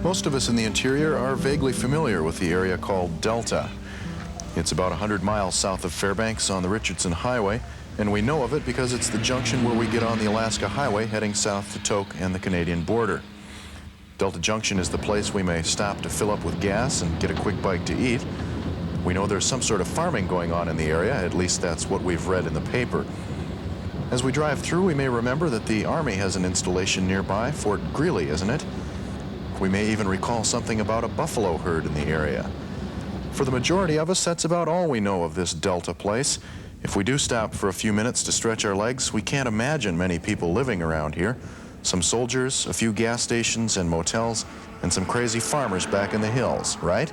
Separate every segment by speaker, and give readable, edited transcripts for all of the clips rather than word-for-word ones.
Speaker 1: Most of us in the interior are vaguely familiar with the area called Delta. It's about 100 miles south of Fairbanks on the Richardson Highway, and we know of it because it's the junction where we get on the Alaska Highway heading south to Tok and the Canadian border. Delta Junction is the place we may stop to fill up with gas and get a quick bite to eat. We know there's some sort of farming going on in the area, at least that's what we've read in the paper. As we drive through, we may remember that the Army has an installation nearby, Fort Greely, isn't it? We may even recall something about a buffalo herd in the area. For the majority of us, that's about all we know of this Delta place. If we do stop for a few minutes to stretch our legs, we can't imagine many people living around here. Some soldiers, a few gas stations and motels, and some crazy farmers back in the hills, right?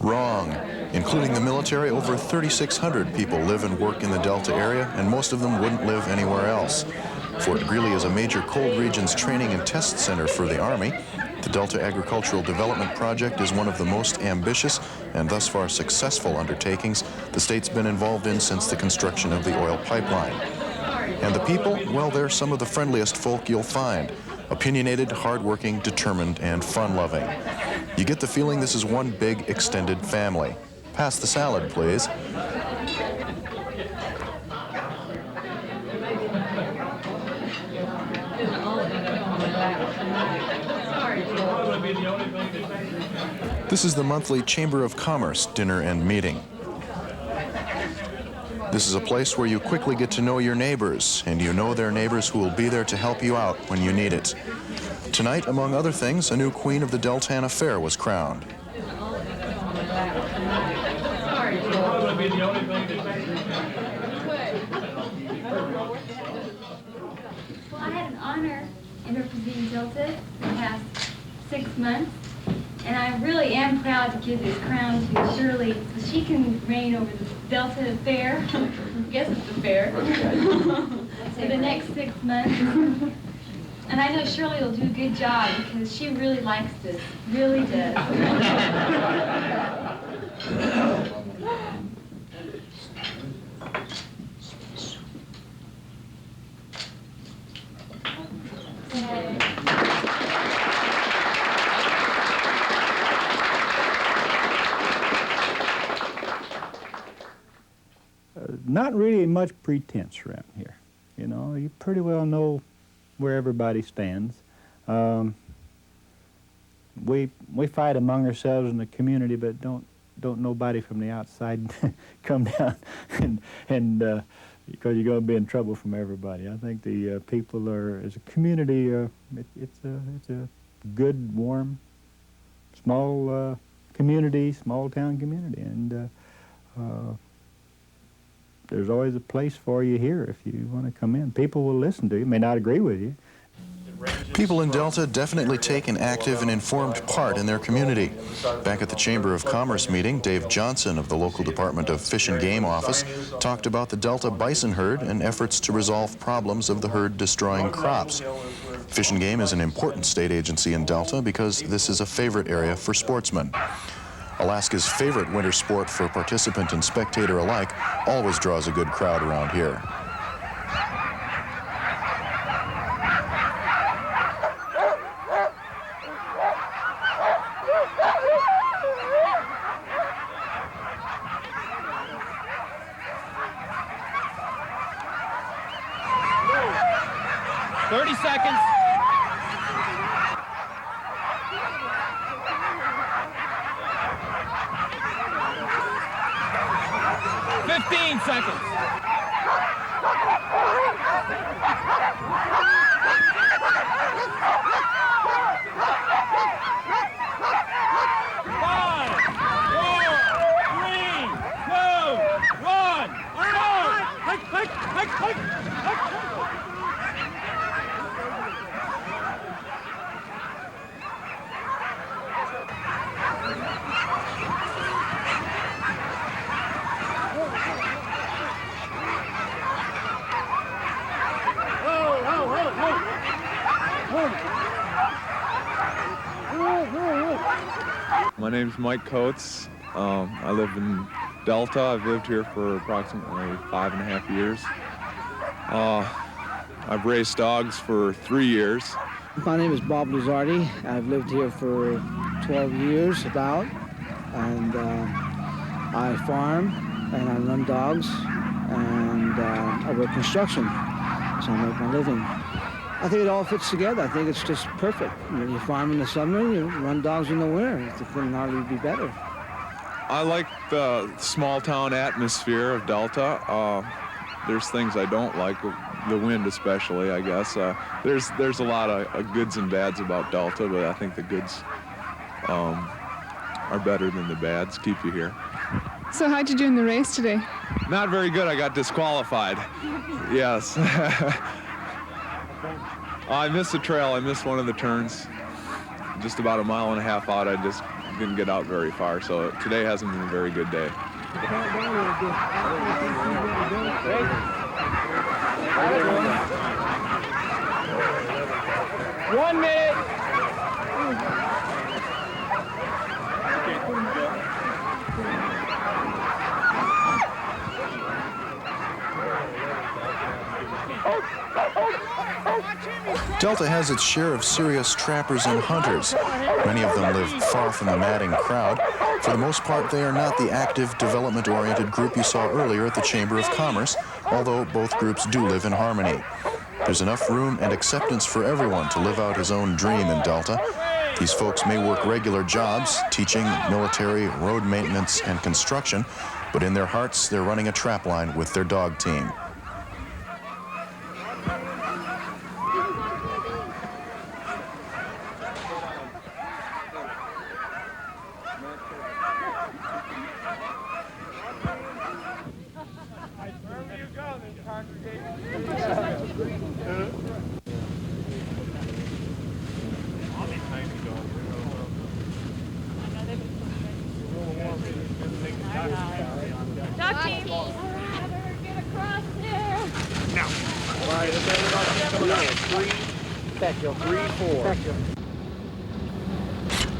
Speaker 1: Wrong. Including the military, over 3,600 people live and work in the Delta area, and most of them wouldn't live anywhere else. Fort Greely is a major cold regions training and test center for the Army. The Delta Agricultural Development Project is one of the most ambitious and thus far successful undertakings the state's been involved in since the construction of the oil pipeline. And the people, well, they're some of the friendliest folk you'll find. Opinionated, hardworking, determined, and fun-loving. You get the feeling this is one big, extended family. Pass the salad, please. This is the monthly Chamber of Commerce dinner and meeting. This is a place where you quickly get to know your neighbors, and you know their neighbors who will be there to help you out when you need it. Tonight, among other things, a new queen of the Deltana Fair was crowned.
Speaker 2: Well, I had an honor in representing Delta for the past 6 months, and I really am proud to give this crown to Shirley so she can reign over the Delta Fair. I guess it's the fair. For the next 6 months. And I know Shirley will do a good job because she really likes this, really does.
Speaker 3: Not really much pretense around here. You know, you pretty well know where everybody stands. We fight among ourselves in the community, but don't nobody from the outside come down and because you're going to be in trouble from everybody. I think the people are, as a community, it's a good, warm, small community, small town community, and there's always a place for you here if you want to come in. People will listen to you, may not agree with you.
Speaker 1: People in Delta definitely take an active and informed part in their community. Back at the Chamber of Commerce meeting, Dave Johnson of the local Department of Fish and Game office talked about the Delta bison herd and efforts to resolve problems of the herd destroying crops. Fish and Game is an important state agency in Delta because this is a favorite area for sportsmen. Alaska's favorite winter sport for participant and spectator alike always draws a good crowd around here.
Speaker 4: Seconds. 15 seconds. 5, 4, 3, 2, 1.
Speaker 5: My name's Mike Coates. I live in Delta. I've lived here for approximately 5.5 years. I've raised dogs for 3 years.
Speaker 6: My name is Bob Luzardi. I've lived here for 12 years about, and I farm and I run dogs and I work construction, so I make my living. I think it all fits together. I think it's just perfect. You farm in the summer, you run dogs in the winter. It couldn't hardly be better.
Speaker 5: I like the small town atmosphere of Delta. There's things I don't like, the wind especially, I guess. There's a lot of goods and bads about Delta, but I think the goods are better than the bads, keep you here.
Speaker 7: So how'd you do in the race today?
Speaker 5: Not very good, I got disqualified. Yes. I missed the trail, I missed one of the turns. Just about a mile and a half out, I just didn't get out very far, so today hasn't been a very good day.
Speaker 4: 1 minute.
Speaker 1: Delta has its share of serious trappers and hunters. Many of them live far from the madding crowd. For the most part, they are not the active, development-oriented group you saw earlier at the Chamber of Commerce, although both groups do live in harmony. There's enough room and acceptance for everyone to live out his own dream in Delta. These folks may work regular jobs, teaching, military, road maintenance, and construction, but in their hearts, they're running a trap line with their dog team.
Speaker 2: Dog team. Get across there.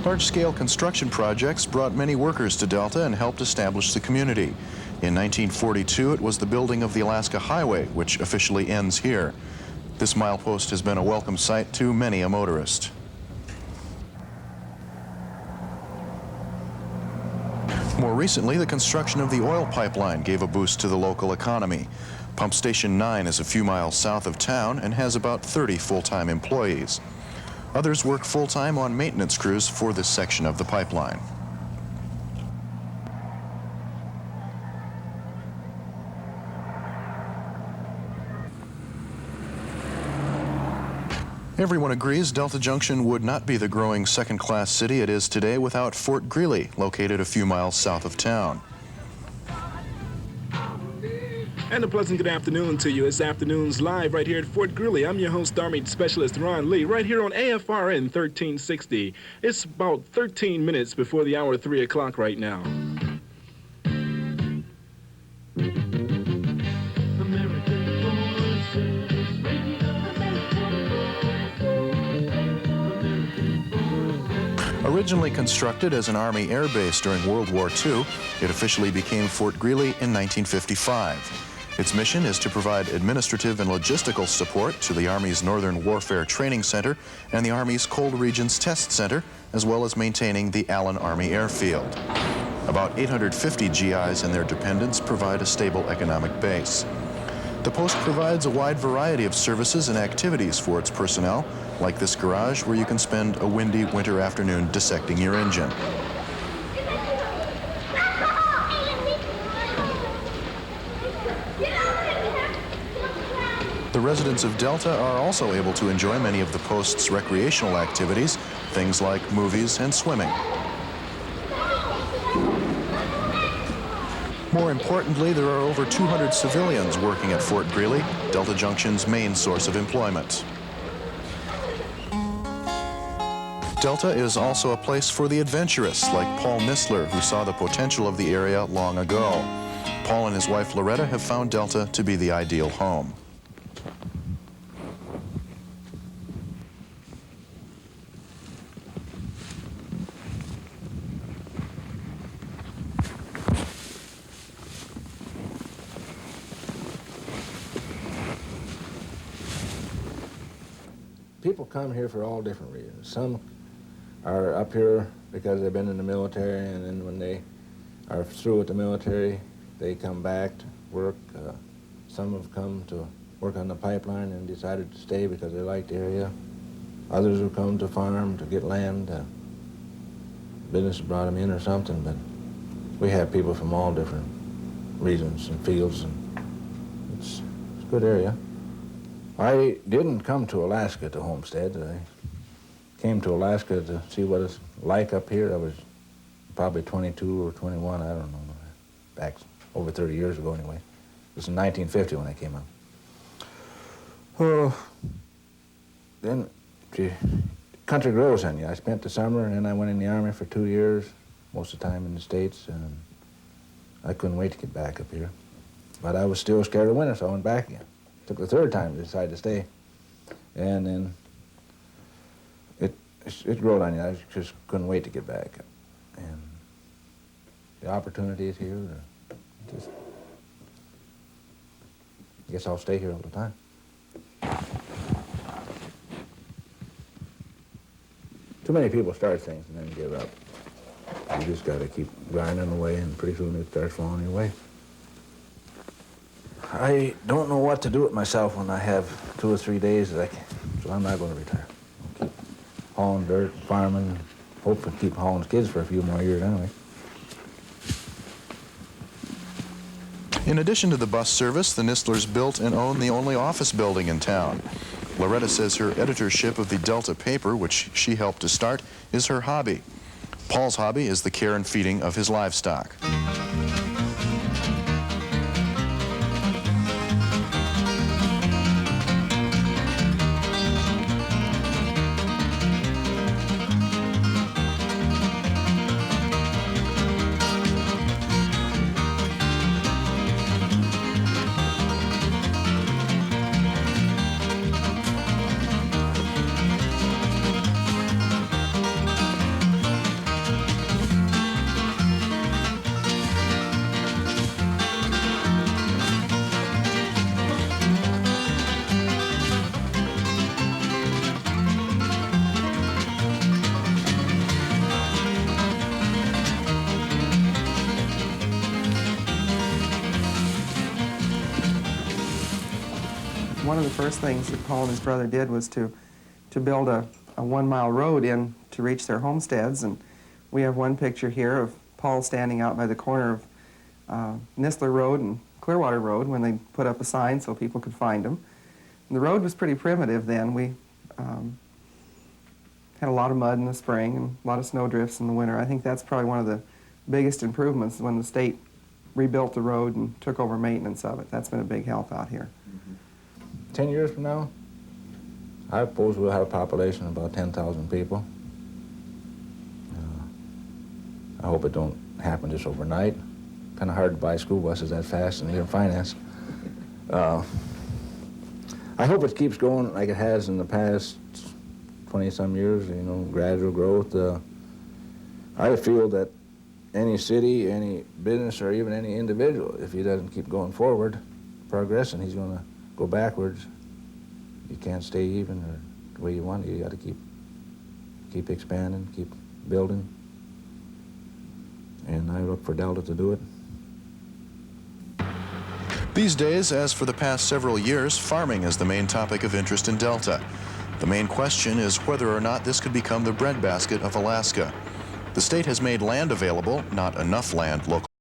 Speaker 1: Large-scale construction projects brought many workers to Delta and helped establish the community. In 1942, it was the building of the Alaska Highway, which officially ends here. This milepost has been a welcome sight to many a motorist. More recently, the construction of the oil pipeline gave a boost to the local economy. Pump Station 9 is a few miles south of town and has about 30 full-time employees. Others work full-time on maintenance crews for this section of the pipeline. Everyone agrees Delta Junction would not be the growing second-class city it is today without Fort Greely, located a few miles south of town.
Speaker 8: And a pleasant good afternoon to you. It's Afternoons Live right here at Fort Greely. I'm your host, Army Specialist Ron Lee, right here on AFRN 1360. It's about 13 minutes before the hour 3 o'clock right now.
Speaker 1: Originally constructed as an Army air base during World War II, it officially became Fort Greely in 1955. Its mission is to provide administrative and logistical support to the Army's Northern Warfare Training Center and the Army's Cold Regions Test Center, as well as maintaining the Allen Army Airfield. About 850 GIs and their dependents provide a stable economic base. The post provides a wide variety of services and activities for its personnel, like this garage where you can spend a windy winter afternoon dissecting your engine. The residents of Delta are also able to enjoy many of the post's recreational activities, things like movies and swimming. More importantly, there are over 200 civilians working at Fort Greely, Delta Junction's main source of employment. Delta is also a place for the adventurous, like Paul Nistler, who saw the potential of the area long ago. Paul and his wife Loretta have found Delta to be the ideal home.
Speaker 9: people come here for all different reasons. Some are up here because they've been in the military, and then when they are through with the military, they come back to work. Some have come to work on the pipeline and decided to stay because they like the area. Others have come to farm, to get land. Business brought them in or something, but we have people from all different regions and fields, and it's a good area. I didn't come to Alaska to homestead. I came to Alaska to see what it's like up here. I was probably 22 or 21, I don't know, back over 30 years ago anyway. It was in 1950 when I came up. Then the country grows on you. I spent the summer, and then I went in the Army for 2 years, most of the time in the States, and I couldn't wait to get back up here. But I was still scared of winter, so I went back again. Took the third time to decide to stay. And then it growed on you. I just couldn't wait to get back. And the opportunities here, just, I guess I'll stay here all the time. Too many people start things and then give up. You just got to keep grinding away, and pretty soon it starts falling your way. I don't know what to do with myself when I have 2 or 3 days, so I'm not going to retire. I'll keep hauling dirt, farming, hopefully keep hauling kids for a few more years anyway.
Speaker 1: In addition to the bus service, the Nistlers built and own the only office building in town. Loretta says her editorship of the Delta paper, which she helped to start, is her hobby. Paul's hobby is the care and feeding of his livestock.
Speaker 10: One of the first things that Paul and his brother did was to build a 1-mile road in to reach their homesteads. And we have one picture here of Paul standing out by the corner of Nistler Road and Clearwater Road when they put up a sign so people could find him. And the road was pretty primitive then. We had a lot of mud in the spring and a lot of snow drifts in the winter. I think that's probably one of the biggest improvements when the state rebuilt the road and took over maintenance of it. That's been a big help out here.
Speaker 9: 10 years from now, I suppose we'll have a population of about 10,000 people. I hope it don't happen just overnight. Kind of hard to buy school buses that fast and even finance. I hope it keeps going like it has in the past 20-some years, you know, gradual growth. I feel that any city, any business, or even any individual, if he doesn't keep going forward, progressing, he's going to go backwards. You can't stay even or the way you want it. You got to keep expanding, keep building. And I look for Delta to do it.
Speaker 1: These days, as for the past several years, farming is the main topic of interest in Delta. The main question is whether or not this could become the breadbasket of Alaska. The state has made land available, not enough land locally.